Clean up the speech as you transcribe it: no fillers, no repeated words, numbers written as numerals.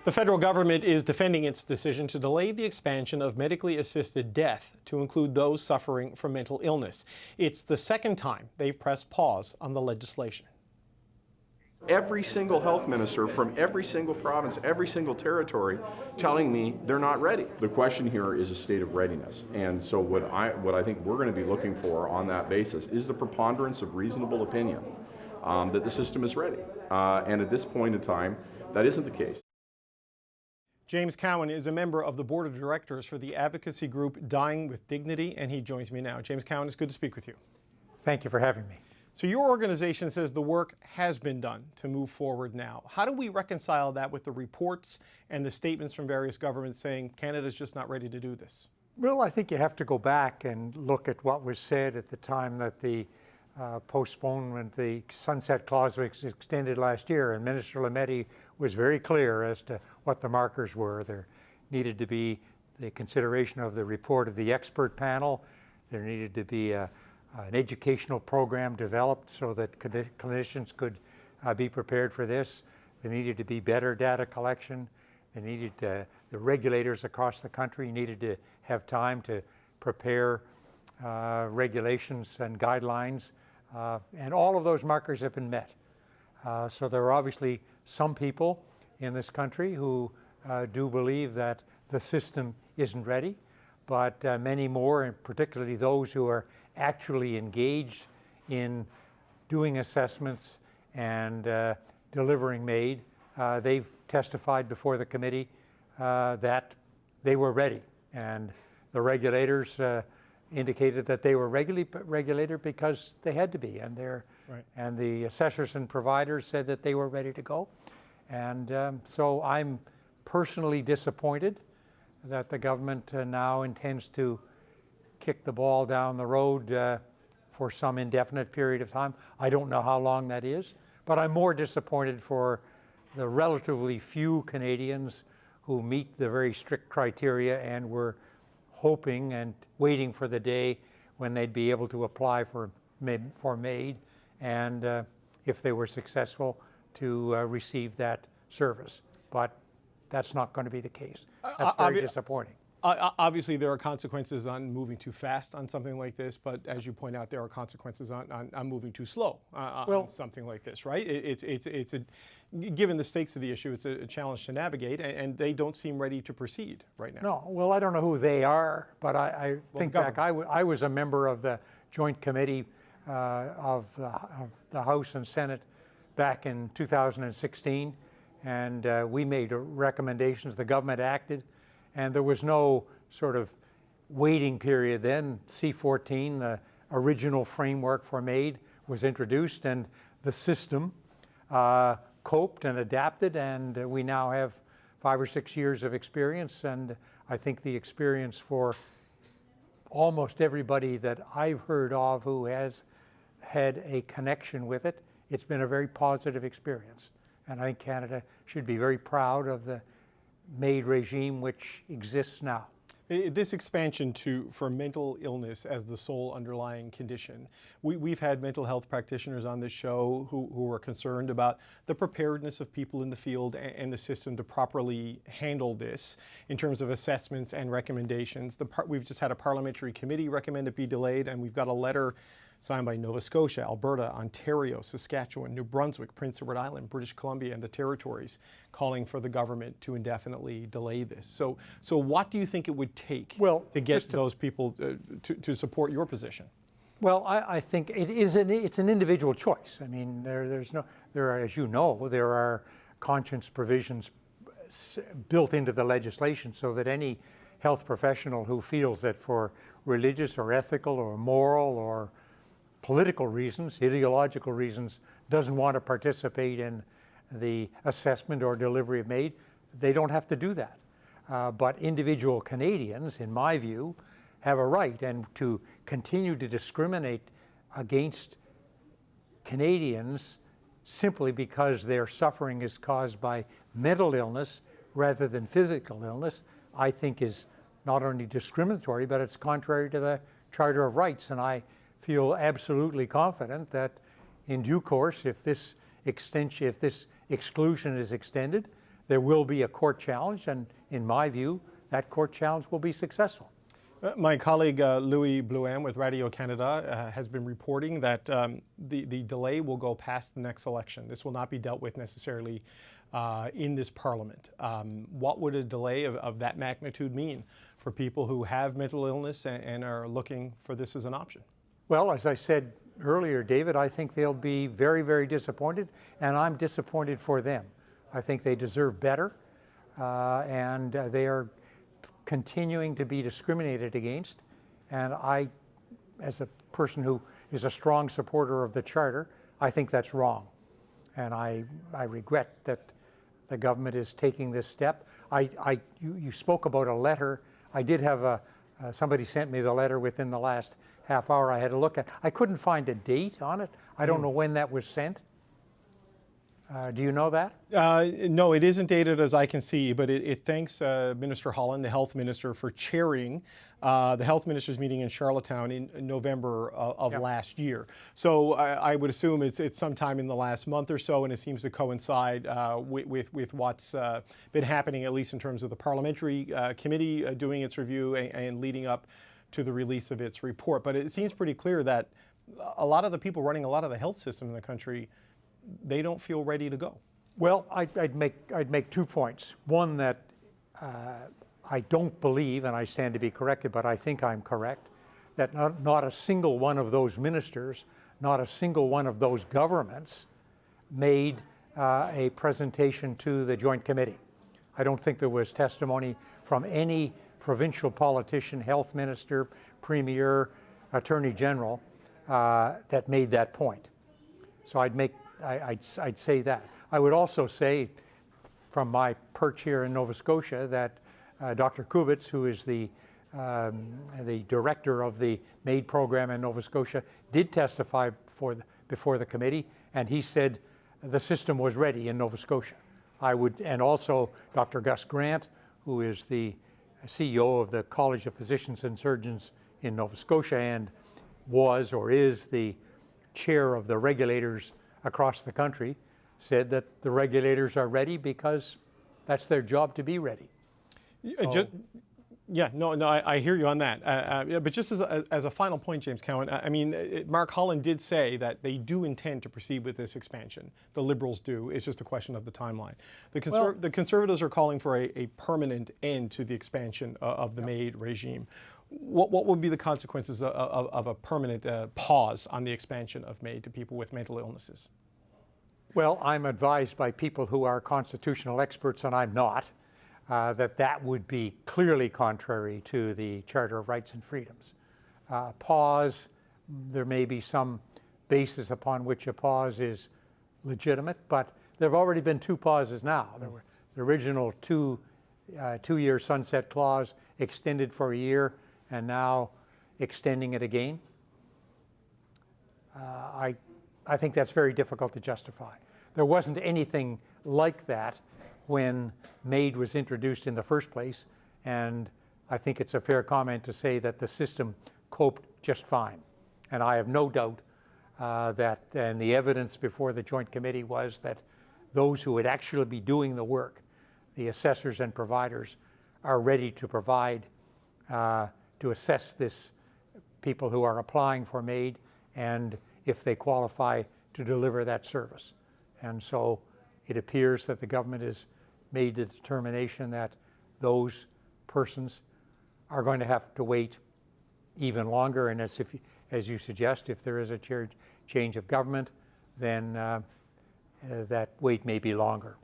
The federal government is defending its decision to delay the expansion of medically assisted death to include those suffering from mental illness. It's the second time they've pressed pause on the legislation. Every single health minister from every single province, every single territory telling me they're not ready. The question here is a state of readiness. And so what I think we're going to be looking for on that basis is the preponderance of reasonable opinion that the system is ready. And at this point in time, that isn't the case. James Cowan is a member of the board of directors for the advocacy group Dying with Dignity, and he joins me now. James Cowan, it's good to speak with you. Thank you for having me. So your organization says the work has been done to move forward now. How do we reconcile that with the reports and the statements from various governments saying Canada's just not ready to do this? Well, I think you have to go back and look at what was said at the time that the postponement, the sunset clause was extended last year, and Minister Lametti was very clear as to what the markers were. There needed to be the consideration of the report of the expert panel. There needed to be an educational program developed so that clinicians could be prepared for this. There needed to be better data collection. They needed the regulators across the country needed to have time to prepare regulations and guidelines, and all of those markers have been met. So there are obviously some people in this country who do believe that the system isn't ready, but many more, and particularly those who are actually engaged in doing assessments and delivering MAID, they've testified before the committee that they were ready. And the regulators indicated that they were regulated because they had to be, and and the assessors and providers said that they were ready to go. And so I'm personally disappointed that the government now intends to kick the ball down the road for some indefinite period of time. I don't know how long that is, but I'm more disappointed for the relatively few Canadians who meet the very strict criteria and were hoping and waiting for the day when they'd be able to apply for MAID, and if they were successful, to receive that service. But that's not going to be the case. That's very disappointing. Obviously, there are consequences on moving too fast on something like this, but as you point out, there are consequences on moving too slow on something like this, right? Given the stakes of the issue, it's a challenge to navigate, and they don't seem ready to proceed right now. No, well, I don't know who they are, but I think back, I was a member of the Joint Committee of the House and Senate back in 2016, and we made recommendations. The government acted, and there was no sort of waiting period then. C-14, the original framework for MAID, was introduced, and the system coped and adapted, and we now have 5 or 6 years of experience, and I think the experience for almost everybody that I've heard of who has had a connection with it, it's been a very positive experience. And I think Canada should be very proud of the MAID regime which exists now. This expansion for mental illness as the sole underlying condition, we've had mental health practitioners on this show who are concerned about the preparedness of people in the field and the system to properly handle this in terms of assessments and recommendations. We've just had a parliamentary committee recommend it be delayed, and we've got a letter signed by Nova Scotia, Alberta, Ontario, Saskatchewan, New Brunswick, Prince Edward Island, British Columbia, and the territories calling for the government to indefinitely delay this. So what do you think it would take to get those people to support your position? Well, I think it's an individual choice. I mean, as you know, there are conscience provisions built into the legislation so that any health professional who feels that for religious or ethical or moral or political reasons, ideological reasons, doesn't want to participate in the assessment or delivery of MAID, they don't have to do that. But individual Canadians, in my view, have a right, and to continue to discriminate against Canadians simply because their suffering is caused by mental illness rather than physical illness, I think is not only discriminatory, but it's contrary to the Charter of Rights. And I feel absolutely confident that in due course, if this exclusion is extended, there will be a court challenge, and in my view, that court challenge will be successful. My colleague Louis Blouin with Radio Canada has been reporting that the delay will go past the next election. This will not be dealt with necessarily in this Parliament. What would a delay of that magnitude mean for people who have mental illness and are looking for this as an option? Well, as I said earlier, David, I think they'll be very, very disappointed, and I'm disappointed for them. I think they deserve better, and they are continuing to be discriminated against. And I, as a person who is a strong supporter of the Charter, I think that's wrong. And I regret that the government is taking this step. You spoke about a letter. I did have somebody sent me the letter within the last half hour. I had a look at. I couldn't find a date on it. I don't know when that was sent. Do you know that? No, it isn't dated as I can see, but it thanks Minister Holland, the health minister, for chairing the health ministers meeting in Charlottetown in November of last year. So I would assume it's sometime in the last month or so, and it seems to coincide with what's been happening, at least in terms of the parliamentary committee doing its review and leading up to the release of its report. But it seems pretty clear that a lot of the people running a lot of the health system in the country, they don't feel ready to go. Well, I'd make 2 points. One, that I don't believe, and I stand to be corrected, but I think I'm correct, that not a single one of those ministers, not a single one of those governments made a presentation to the Joint Committee. I don't think there was testimony from any provincial politician, health minister, premier, attorney general that made that point. So I'd say that. I would also say, from my perch here in Nova Scotia, that Dr. Kubitz, who is the director of the MAID program in Nova Scotia, did testify before the committee, and he said the system was ready in Nova Scotia. And also Dr. Gus Grant, who is the CEO of the College of Physicians and Surgeons in Nova Scotia and was or is the chair of the regulators across the country, said that the regulators are ready because that's their job to be ready. I hear you on that. But just as a final point, James Cowan, Mark Holland did say that they do intend to proceed with this expansion. The Liberals do. It's just a question of the timeline. The Conservatives are calling for a permanent end to the expansion of the MAID regime. What would be the consequences of a permanent pause on the expansion of MAID to people with mental illnesses? Well, I'm advised by people who are constitutional experts, and I'm not, that would be clearly contrary to the Charter of Rights and Freedoms. Pause, there may be some basis upon which a pause is legitimate, but there have already been 2 pauses now. There were the original two-year sunset clause extended for a year, and now extending it again. I think that's very difficult to justify. There wasn't anything like that when MAID was introduced in the first place, and I think it's a fair comment to say that the system coped just fine. And I have no doubt and the evidence before the Joint Committee was that those who would actually be doing the work, the assessors and providers, are ready to provide, to assess this people who are applying for MAID, and if they qualify to deliver that service. And so it appears that the government has made the determination that those persons are going to have to wait even longer. And as you suggest, if there is a change of government, then that wait may be longer.